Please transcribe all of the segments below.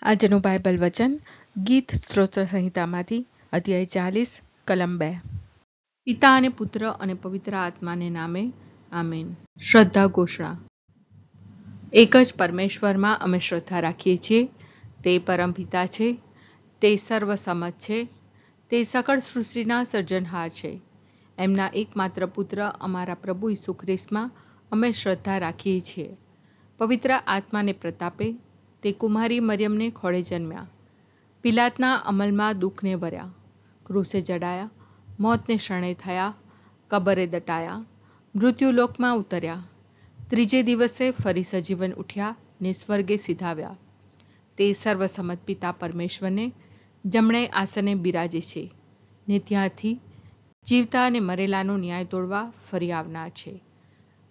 આજનું બાઇબલ વચન ગીત સ્ત્રોત્ર સંહિતામાંથી અધ્યાય 40 કલમ 2. પિતા અને પુત્ર અને પવિત્ર આત્માને નામે આમેન. શ્રદ્ધા ઘોષણા. એક જ પરમેશ્વરમાં અમે શ્રદ્ધા રાખીએ છીએ. તે પરમપિતા છે, તે સર્વસમત છે, તે સકળ સૃષ્ટિના સર્જનહાર છે. એમના એકમાત્ર પુત્ર અમારા પ્રભુ ઈસુ ખ્રિસ્તમાં અમે શ્રદ્ધા રાખીએ છીએ. પવિત્ર આત્માને પ્રતાપે તે કુમારી મરિયમને ખોળે જન્મ્યા. પિલાતના અમલમાં દુઃખને વર્યા, ક્રૂસે જડાયા, મોતને શરણે થયા, કબરે દટાયા, મૃત્યુલોકમાં ઉતર્યા, ત્રીજે દિવસે ફરી સજીવન ઉઠ્યા ને સ્વર્ગે સીધાવ્યા. તે સર્વસમત પિતા પરમેશ્વરને જમણે આસને બિરાજે છે ને ત્યાંથી જીવતા અને મરેલાનો ન્યાય તોડવા ફરી આવનાર છે.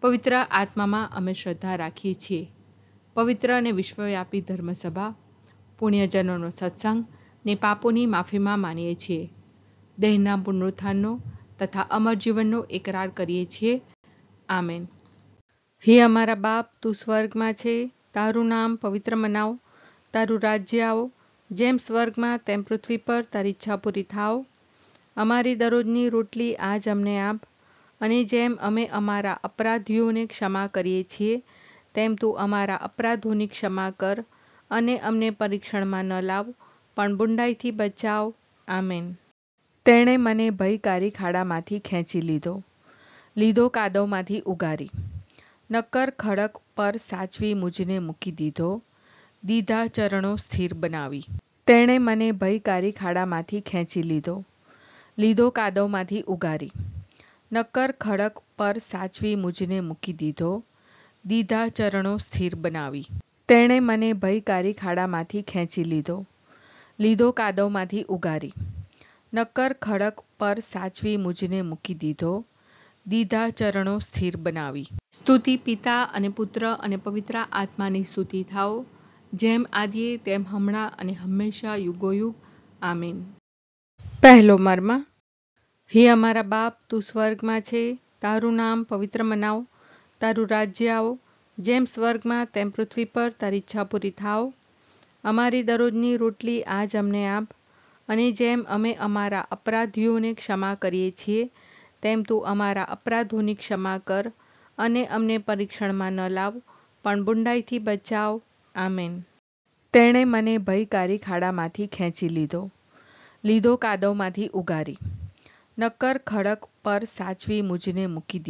પવિત્ર આત્મામાં અમે શ્રદ્ધા રાખીએ છીએ. પવિત્ર અને વિશ્વવ્યાપી ધર્મસભા, પુણ્યજનોનો સત્સંગ ને પાપોની માફીમાં માનીએ છીએ. દેહના પુનરુત્થાનનો તથા અમર જીવનનો એકરાર કરીએ છીએ. આમેન. હે અમારા બાપ, તું સ્વર્ગમાં છે, તારું નામ પવિત્ર મનાવ, તારું રાજ્ય આવો, જેમ સ્વર્ગમાં તેમ પૃથ્વી પર તારી ઈચ્છા પૂરી થાવ. અમારી દરરોજની રોટલી આજ અમને આપ, અને જેમ અમે અમારા અપરાધીઓને ક્ષમા કરીએ છીએ તેમ તું અમારા અપરાધોની ક્ષમા કર, અને અમને પરીક્ષણમાં ન લાવ, પણ બુંડાઈથી બચાવ. આમેન. તેણે મને ભયકારી ખાડામાંથી ખેંચી લીધો કાદવમાંથી ઉગારી. નક્કર ખડક પર સાચવી મુજને મૂકી દીધા ચરણો સ્થિર બનાવી. તેણે મને ભયકારી ખાડામાંથી ખેંચી લીધો કાદવમાંથી ઉગારી. નક્કર ખડક પર સાચવી મુજને મૂકી દીધા ચરણો સ્થિર બનાવી. તેણે મને ભયકારી ખાડામાંથી ખેંચી લીધો કાદવમાંથી ઉગારી. નક્કર ખડક પર સાચવી મુજને મૂકી દીધા ચરણો સ્થિર બનાવી. સ્તુતિ પિતા અને પુત્ર અને પવિત્ર આત્માની સ્તુતિ થાઓ, જેમ આદિએ તેમ હમણાં અને હંમેશા યુગોયુગ. આમીન. પહેલો મર્મ. હે અમારા બાપ, તું સ્વર્ગમાં છે, તારું નામ પવિત્ર મનાવ, તારું રાજ્ય આવો, જેમ સ્વર્ગમાં તેમ પૃથ્વી પર તારી ઈચ્છા પૂરી થાવ. અમારી દરરોજની રોટલી આજ અમને આપ, અને જેમ અમે અમારા અપરાધીઓને ક્ષમા કરીએ છીએ તેમ તું અમારા અપરાધોની ક્ષમા કર, અને અમને પરીક્ષણમાં ન લાવ, પણ બુંડાઈથી બચાવ. આમેન. તેણે મને ભયકારી ખાડામાંથી ખેંચી લીધો કાદવમાંથી ઉગારી. નક્કર ખડક પર સાચવી મુજને મૂકી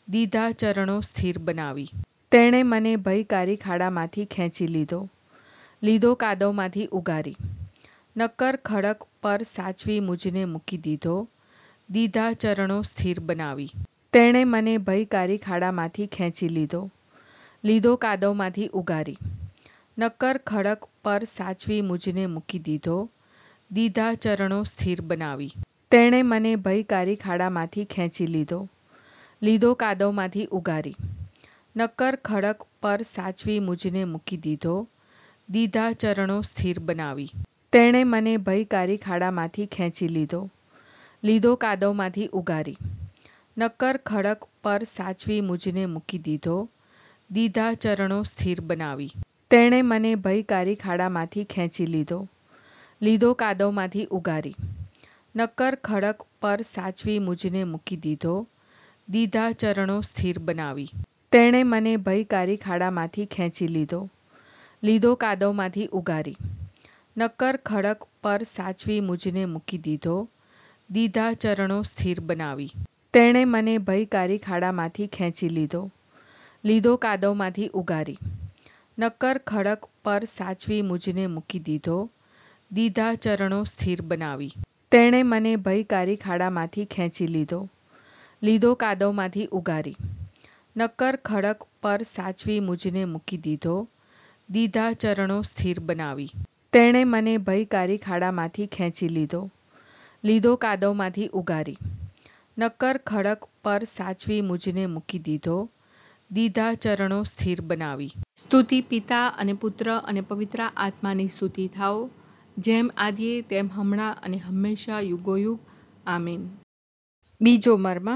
દીધા ચરણો સ્થિર બનાવી. તેણે મને ભયકારી ખાડામાંથી ખેંચી લીધો કાદવમાંથી ઉગારી. નક્કર ખડક પર સાચવી મુજને મૂકી દીધા ચરણો સ્થિર બનાવી. તેણે મને ભયકારી ખાડામાંથી ખેંચી લીધો કાદવમાંથી ઉગારી. નક્કર ખડક પર સાચવી મુજને મૂકી દીધા ચરણો સ્થિર બનાવી. તેણે મને ભયકારી ખાડામાંથી ખેંચી લીધો કાદવમાંથી ઉગારી. નક્કર ખડક પર સાચવી મુજને મૂકી દીધા ચરણો સ્થિર બનાવી. તેણે મને ભયકારી ખાડામાંથી ખેંચી લીધો કાદવમાંથી ઉગારી. નક્કર ખડક પર સાચવી મુજને મૂકી દીધા ચરણો સ્થિર બનાવી. તેણે મને ભયકારી ખાડામાંથી ખેંચી લીધો કાદવમાંથી ઉગારી. નક્કર ખડક પર સાચવી મુજને મૂકી દીધા ચરણો સ્થિર બનાવી. તેણે મને ભયકારી ખાડામાંથી ખેંચી લીધો કાદવમાંથી ઉગારી. નક્કર ખડક પર સાચવી મુજને મૂકી દીધા ચરણો સ્થિર બનાવી. તેણે મને ભયકારી ખાડામાંથી ખેંચી લીધો કાદવમાંથી ઉગારી. નક્કર ખડક પર સાચવી મુજને મૂકી દીધા ચરણો સ્થિર બનાવી. તેણે મને ભયકારી ખાડામાંથી ખેંચી લીધો કાદવમાંથી ઉગારી. નક્કર ખડક પર સાચવી મુજને મૂકી દીધા ચરણો સ્થિર બનાવી. તેણે મને ભયકારી ખાડામાંથી ખેંચી લીધો કાદવમાંથી ઉગારી. નક્કર ખડક પર સાચવી મુજને મૂકી દીધા ચરણો સ્થિર બનાવી. સ્તુતિ પિતા અને પુત્ર અને પવિત્ર આત્માની સ્તુતિ થાઓ, જેમ આદિએ તેમ હમણાં અને હંમેશા યુગોયુગ. આમીન. બીજો મર્મ.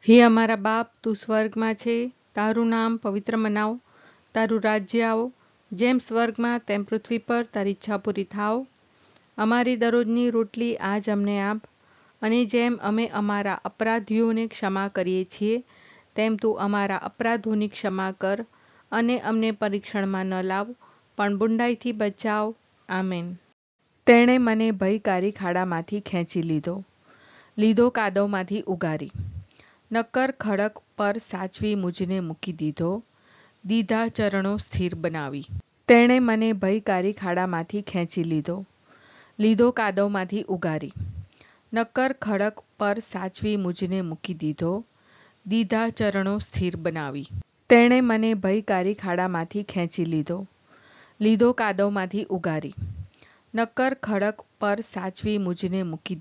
હે અમારા બાપ, તું સ્વર્ગમાં છે, તારું નામ પવિત્ર મનાવ, તારું રાજ્ય આવો, જેમ સ્વર્ગમાં તેમ પૃથ્વી પર તારી ઈચ્છા પૂરી થાવ. અમારી દરરોજની રોટલી આજ અમને આપ, અને જેમ અમે અમારા અપરાધીઓને ક્ષમા કરીએ છીએ તેમ તું અમારા અપરાધોની ક્ષમા કર, અને અમને પરીક્ષણમાં ન લાવ પણ બુંડાઈથી બચાવ. આમેન. તેણે મને ભયકારી ખાડામાંથી ખેંચી લીધો કાદવમાંથી ઉગારી. નક્કર ખડક પર સાચવી મુજને મૂકી દીધા ચરણો સ્થિર બનાવી. તેણે મને ભયકારી ખાડામાંથી ખેંચી લીધો કાદવમાંથી ઉગારી. નક્કર ખડક પર સાચવી મુજને મૂકી દીધા ચરણો સ્થિર બનાવી. તેણે મને ભયકારી ખાડામાંથી ખેંચી લીધો કાદવમાંથી ઉગારી. નક્કર ખડક પર સાચવી મુજને મૂકી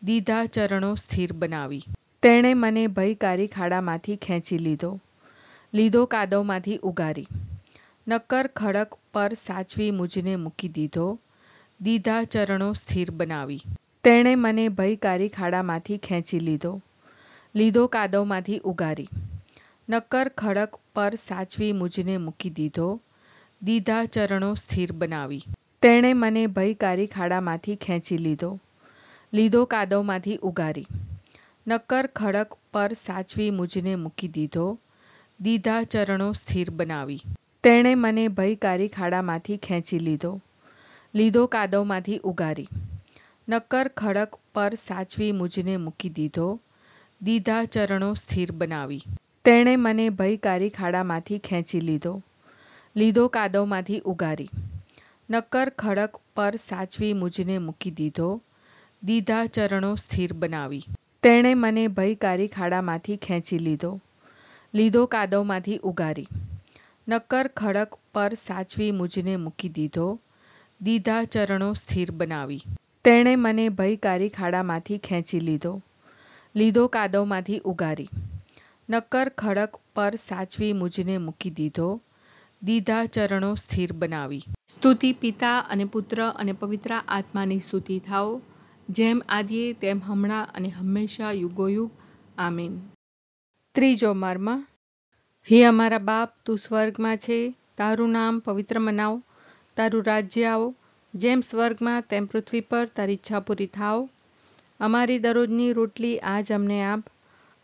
દીધા ચરણો સ્થિર બનાવી. તેણે મને ભયકારી ખાડામાંથી ખેંચી લીધો કાદવમાંથી ઉગારી. નક્કર ખડક પર સાચવી મુજને મૂકી દીધા ચરણો સ્થિર બનાવી. તેણે મને ભયકારી ખાડામાંથી ખેંચી લીધો કાદવમાંથી ઉગારી. નક્કર ખડક પર સાચવી મુજને મૂકી દીધા ચરણો સ્થિર બનાવી. તેણે મને ભયકારી ખાડામાંથી ખેંચી લીધો કાદવમાંથી ઉગારી. નક્કર ખડક પર સાચવી મુજને મૂકી દીધા ચરણો સ્થિર બનાવી. તેણે મને ભયકારી ખાડામાંથી ખેંચી લીધો કાદવમાંથી ઉગારી. નક્કર ખડક પર સાચવી મુજને મૂકી દીધા ચરણો સ્થિર બનાવી. તેણે મને ભયકારી ખાડામાંથી ખેંચી લીધો કાદવમાંથી ઉગારી. નક્કર ખડક પર સાચવી મુજને મૂકી દીધા ચરણો સ્થિર બનાવી. તેણે મને ભયકારી ખાડામાંથી ખેંચી લીધો કાદવમાંથી ઉગારી. નક્કર ખડક પર સાચવી મુજને મૂકી દીધા ચરણો સ્થિર બનાવી. તેણે મને ભયકારી ખાડામાંથી ખેંચી લીધો કાદવમાંથી ઉગારી. નક્કર ખડક પર સાચવી મુજને મૂકી દીધા ચરણો સ્થિર બનાવી. સ્તુતિ પિતા અને પુત્ર અને પવિત્ર આત્માની સ્તુતિ થાઓ, જેમ આદિએ તેમ હમણાં અને હંમેશા યુગોયુગ. આમીન. ત્રીજો મર્મ. હે અમારા બાપ, તું સ્વર્ગમાં છે, તારું નામ પવિત્ર મનાવ, તારું રાજ્ય આવો, જેમ સ્વર્ગમાં તેમ પૃથ્વી પર તારી ઈચ્છા પૂરી થાવ. અમારી દરરોજની રોટલી આજ અમને આપ,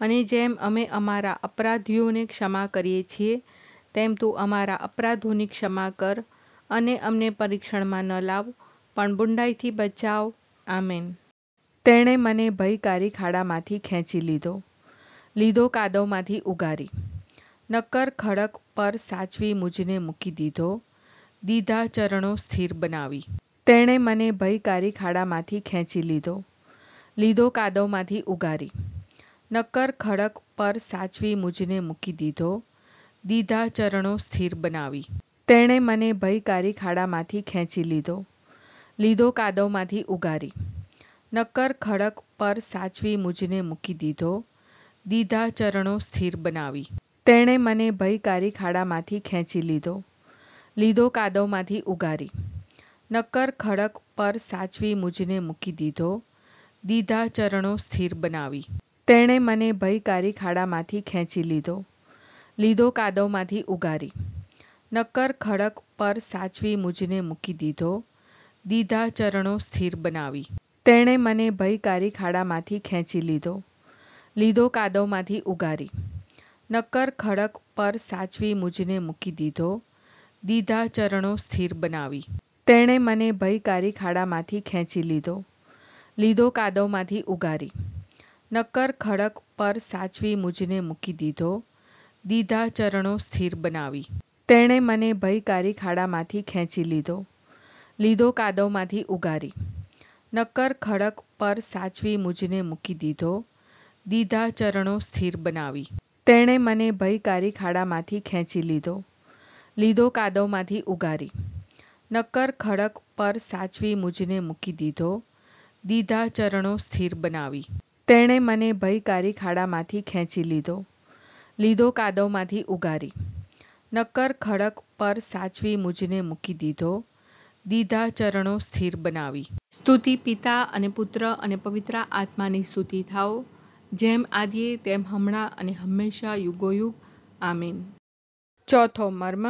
અને જેમ અમે અમારા અપરાધીઓને ક્ષમા કરીએ છીએ તેમ તું અમારા અપરાધોની ક્ષમા કર, અને અમને પરીક્ષણમાં ન લાવ પણ બુંડાઈથી બચાવ. આમેન. તેણે મને ભયકારી ખાડામાંથી ખેંચી લીધો કાદવમાંથી ઉગારી. નક્કર ખડક પર સાચવી મુજને મૂકી દીધા ચરણો સ્થિર બનાવી. તેણે મને ભયકારી ખાડામાંથી ખેંચી લીધો કાદવમાંથી ઉગારી. નક્કર ખડક પર સાચવી મુજને મૂકી દીધા ચરણો સ્થિર બનાવી. તેણે મને ભયકારી ખાડામાંથી ખેંચી લીધો કાદવમાંથી ઉગારી. નક્કર ખડક પર સાચવી મુજને મૂકી દીધા ચરણો સ્થિર બનાવી. તેણે મને ભયકારી ખાડામાંથી ખેંચી લીધો કાદવમાંથી ઉગારી. નક્કર ખડક પર સાચવી મુજને મૂકી દીધા ચરણો સ્થિર બનાવી. તેણે મને ભયકારી ખાડામાંથી ખેંચી લીધો કાદવમાંથી ઉગારી. નક્કર ખડક પર સાચવી મુજને મૂકી દીધા ચરણો સ્થિર બનાવી. તેણે મને ભયકારી ખાડામાંથી ખેંચી લીધો કાદવમાંથી ઉગારી. નક્કર ખડક પર સાચવી મુજને મૂકી દીધા ચરણો સ્થિર બનાવી. તેણે મને ભયકારી ખાડામાંથી ખેંચી લીધો કાદવમાંથી ઉગારી. નક્કર ખડક પર સાચવી મુજને મૂકી દીધા ચરણો સ્થિર બનાવી. તેણે મને ભયકારી ખાડામાંથી ખેંચી લીધો કાદવમાંથી ઉગારી. નક્કર ખડક પર સાચવી મુજને મૂકી દીધા ચરણો સ્થિર બનાવી. તેણે મને ભયકારી ખાડામાંથી ખેંચી લીધો કાદવમાંથી ઉગારી. નક્કર ખડક પર સાચવી મુજને મૂકી દીધા ચરણો સ્થિર બનાવી. તેણે મને ભયકારી ખાડામાંથી ખેંચી લીધો કાદવમાંથી ઉગારી. નક્કર ખડક પર સાચવી મુજને મૂકી દીધા ચરણો સ્થિર બનાવી. સ્તુતિ પિતા અને પુત્ર અને પવિત્ર આત્માની સ્તુતિ થાઓ, જેમ આદિએ તેમ હમણાં અને હંમેશા યુગોયુગ. આમીન. ચોથો મર્મ.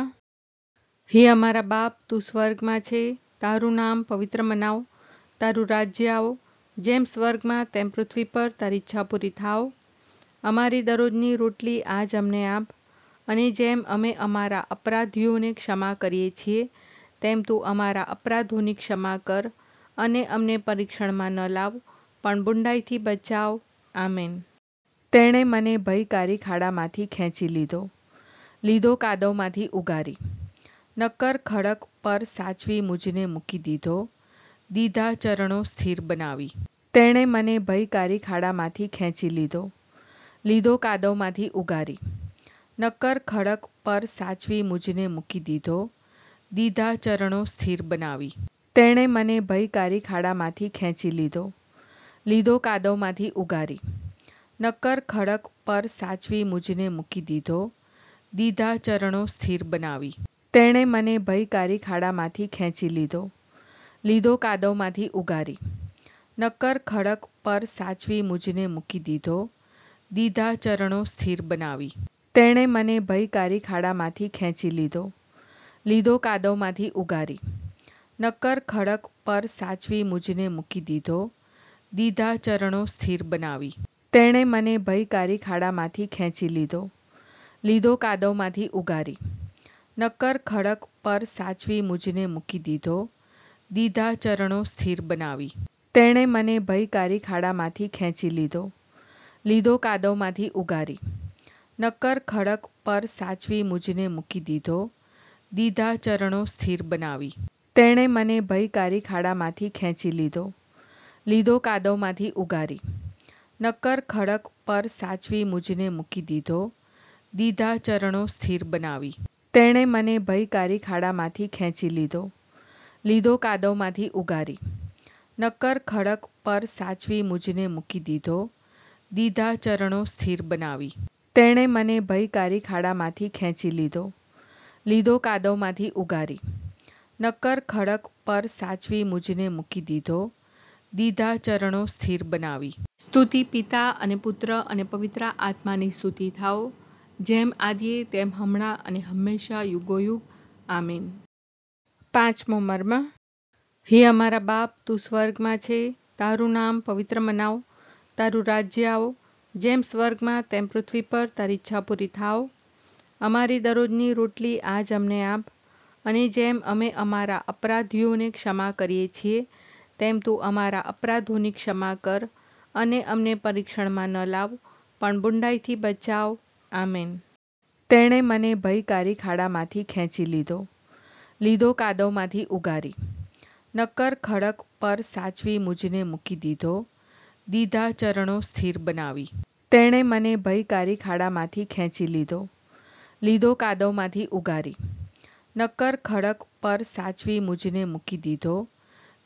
હે અમારા બાપ, તું સ્વર્ગમાં છે, તારું નામ પવિત્ર મનાવ, તારું રાજ્ય આવો, જેમ સ્વર્ગમાં તેમ પૃથ્વી પર તારી ઈચ્છા પૂરી થાવ. અમારી દરરોજની રોટલી આજ અમને આપ, અને જેમ અમે અમારા અપરાધીઓને ક્ષમા કરીએ છીએ, તેમ તું અમારા અપરાધોની ક્ષમા કર, અને અમને પરીક્ષણમાં ન લાવ, પણ બુંડાઈથી બચાવ. આમેન. તેણે મને ભયકારી ખાડામાંથી ખેંચી લીધો કાદવમાંથી ઉગારી. નક્કર ખડક પર સાચવી મુજને મૂકી દીધા ચરણો સ્થિર બનાવી. તેણે મને ભયકારી ખાડામાંથી ખેંચી લીધો કાદવમાંથી ઉગારી. નક્કર ખડક પર સાચવી મુજને મૂકી દીધા ચરણો સ્થિર બનાવી. તેણે મને ભયકારી ખાડામાંથી ખેંચી લીધો કાદવમાંથી ઉગારી. નક્કર ખડક પર સાચવી મુજને મૂકી દીધા ચરણો સ્થિર બનાવી. તેણે મને ભયકારી ખાડામાંથી ખેંચી લીધો કાદવમાંથી ઉગારી. નક્કર ખડક પર સાચવી મુજને મૂકી દીધા ચરણો સ્થિર બનાવી. તેણે મને ભયકારી ખાડામાંથી ખેંચી લીધો કાદવમાંથી ઉગારી. નક્કર ખડક પર સાચવી મુજને મૂકી દીધા ચરણો સ્થિર બનાવી. તેણે મને ભયકારી ખાડામાંથી ખેંચી લીધો કાદવમાંથી ઉગારી. નક્કર ખડક પર સાચવી મુજને મૂકી દીધા ચરણો સ્થિર બનાવી. તેણે મને ભયકારી ખાડામાંથી ખેંચી લીધો કાદવમાંથી ઉગારી. નક્કર ખડક પર સાચવી મુજને મૂકી દીધા ચરણો સ્થિર બનાવી. તેણે મને ભયકારી ખાડામાંથી ખેંચી લીધો કાદવમાંથી ઉગારી. નક્કર ખડક પર સાચવી મુજને મૂકી દીધા ચરણો સ્થિર બનાવી. તેણે મને ભયકારી ખાડામાંથી ખેંચી લીધો કાદવમાંથી ઉગારી. નક્કર ખડક પર સાચવી મુજને મૂકી દીધા ચરણો સ્થિર બનાવી. તેણે મને ભયકારી ખાડામાંથી ખેંચી લીધો કાદવમાંથી ઉગારી. નક્કર ખડક પર સાચવી મુજને મૂકી દીધા ચરણો સ્થિર બનાવી. સ્તુતિ પિતા અને પુત્ર અને પવિત્ર આત્માની સ્તુતિ થાઓ, જેમ આદિએ તેમ હમણાં અને હંમેશા યુગોયુગ. આમીન. પાંચમો મર્મ. હે અમારા બાપ, તું સ્વર્ગમાં છે, તારું નામ પવિત્ર મનાવ, તારું રાજ્ય આવો, જેમ સ્વર્ગમાં તેમ પૃથ્વી પર તારી ઈચ્છા પૂરી થાવ. અમારી દરરોજની રોટલી આજ અમને આપ, અને જેમ અમે અમારા અપરાધીઓને ક્ષમા કરીએ છીએ, તેમ તું અમારા અપરાધોની ક્ષમા કર, અને અમને પરીક્ષણમાં ન લાવ, પણ બુંડાઈથી બચાવ. આમેન. તેણે મને ભયકારી ખાડામાંથી ખેંચી લીધો કાદવમાંથી ઉગારી. નક્કર ખડક પર સાચવી મુજને મૂકી દીધા ચરણો સ્થિર બનાવી. તેણે મને ભયકારી ખાડામાંથી ખેંચી લીધો કાદવમાંથી ઉગારી. નક્કર ખડક પર સાચવી મુજને મૂકી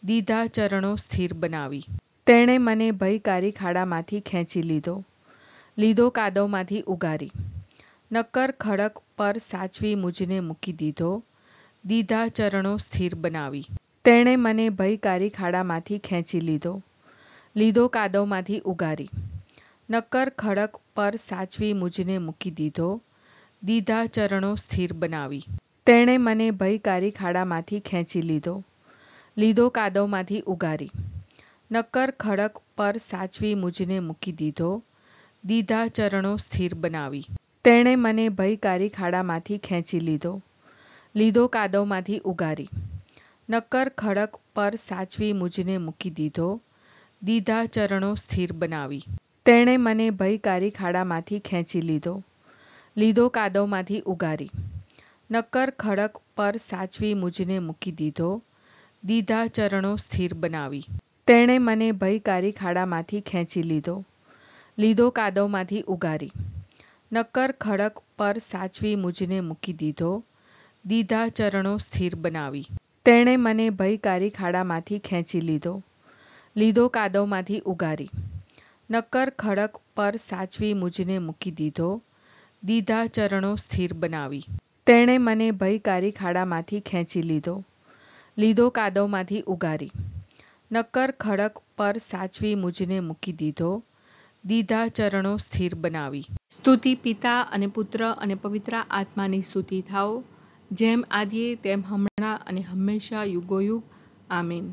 દીધા ચરણો સ્થિર બનાવી. તેણે મને ભયકારી ખાડામાંથી ખેંચી લીધો કાદવમાંથી ઉગારી. નક્કર ખડક પર સાચવી મુજને મૂકી દીધા ચરણો સ્થિર બનાવી. તેણે મને ભયકારી ખાડામાંથી ખેંચી લીધો કાદવમાંથી ઉગારી. નક્કર ખડક પર સાચવી મુજને મૂકી દીધા ચરણો સ્થિર બનાવી. તેણે મને ભયકારી ખાડામાંથી ખેંચી લીધો કાદવમાંથી ઉગારી. નક્કર ખડક પર સાચવી મુજને મૂકી દીધા ચરણો સ્થિર બનાવી. તેણે મને ભયકારી ખાડામાંથી ખેંચી લીધો કાદવમાંથી ઉગારી. નક્કર ખડક પર સાચવી મુજને મૂકી દીધા ચરણો સ્થિર બનાવી. તેણે મને ભયકારી ખાડામાંથી ખેંચી લીધો કાદવમાંથી ઉગારી. નક્કર ખડક પર સાચવી મુજને મૂકી દીધા ચરણો સ્થિર બનાવી. તેણે મને ભયકારી ખાડામાંથી ખેંચી લીધો કાદવમાંથી ઉગારી. નક્કર ખડક પર સાચવી મુજને મૂકી દીધા ચરણો સ્થિર બનાવી. તેણે મને ભયકારી ખાડામાંથી ખેંચી લીધો કાદવમાંથી ઉગારી. નક્કર ખડક પર સાચવી મુજને મૂકી દીધા ચરણો સ્થિર બનાવી. તેણે મને ભયકારી ખાડામાંથી ખેંચી લીધો કાદવમાંથી ઉગારી. નક્કર ખડક પર સાચવી મુજને મૂકી દીધા ચરણો સ્થિર બનાવી. સ્તુતિ પિતા અને પુત્ર અને પવિત્ર આત્માની સ્તુતિ થાઓ, જેમ આદિએ તેમ હમણાં અને હંમેશા યુગોયુગ. આમીન.